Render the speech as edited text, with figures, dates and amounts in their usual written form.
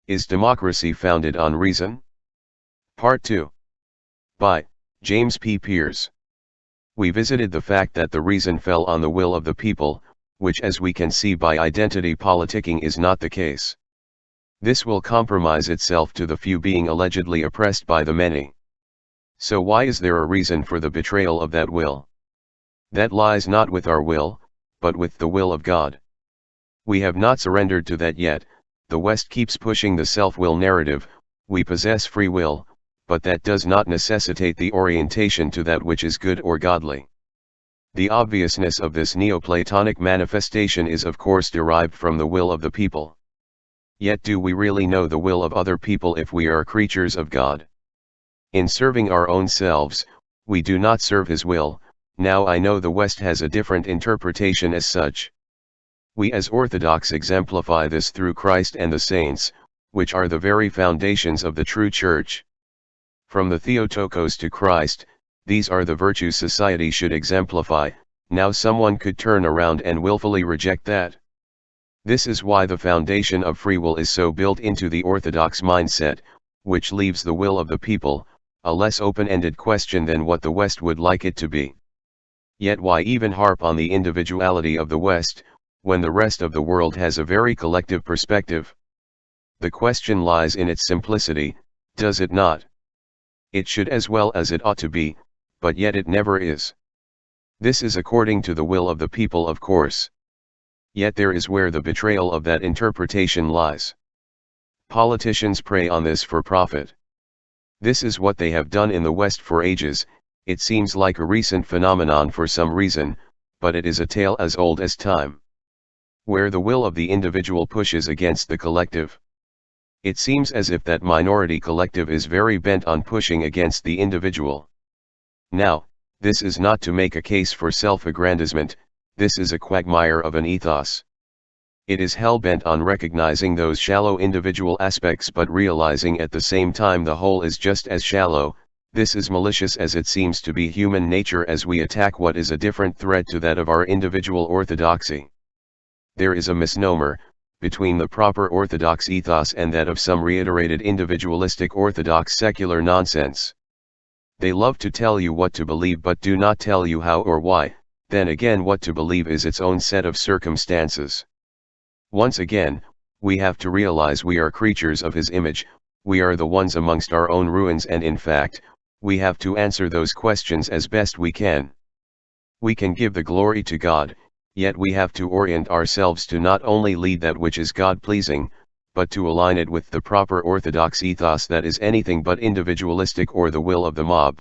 Is democracy founded on reason? Part 2. By James P. Pierce. We visited the fact that the reason fell on the will of the people, which as we can see by identity politicking is not the case. This will compromise itself to the few being allegedly oppressed by the many. So why is there a reason for the betrayal of that will? That lies not with our will, but with the will of God. We have not surrendered to that yet. The West keeps pushing the self-will narrative. We possess free will, but that does not necessitate the orientation to that which is good or godly. The obviousness of this Neoplatonic manifestation is of course derived from the will of the people. Yet do we really know the will of other people if we are creatures of God? In serving our own selves, we do not serve His will. Now I know the West has a different interpretation as such. We as Orthodox exemplify this through Christ and the saints, which are the very foundations of the true Church. From the Theotokos to Christ, these are the virtues society should exemplify. Now someone could turn around and willfully reject that. This is why the foundation of free will is so built into the Orthodox mindset, which leaves the will of the people a less open-ended question than what the West would like it to be. Yet why even harp on the individuality of the West, when the rest of the world has a very collective perspective? The question lies in its simplicity, does it not? It should as well as it ought to be, but yet it never is. This is according to the will of the people, of course. Yet there is where the betrayal of that interpretation lies. Politicians prey on this for profit. This is what they have done in the West for ages. It seems like a recent phenomenon for some reason, but it is a tale as old as time. Where the will of the individual pushes against the collective. It seems as if that minority collective is very bent on pushing against the individual. Now, this is not to make a case for self-aggrandizement, this is a quagmire of an ethos. It is hell-bent on recognizing those shallow individual aspects but realizing at the same time the whole is just as shallow. This is malicious as it seems to be human nature as we attack what is a different thread to that of our individual orthodoxy. There is a misnomer between the proper orthodox ethos and that of some reiterated individualistic orthodox secular nonsense. They love to tell you what to believe but do not tell you how or why. Then again, what to believe is its own set of circumstances. Once again, we have to realize we are creatures of His image, we are the ones amongst our own ruins, and in fact, we have to answer those questions as best we can. We can give the glory to God, yet we have to orient ourselves to not only lead that which is God-pleasing, but to align it with the proper orthodox ethos that is anything but individualistic or the will of the mob.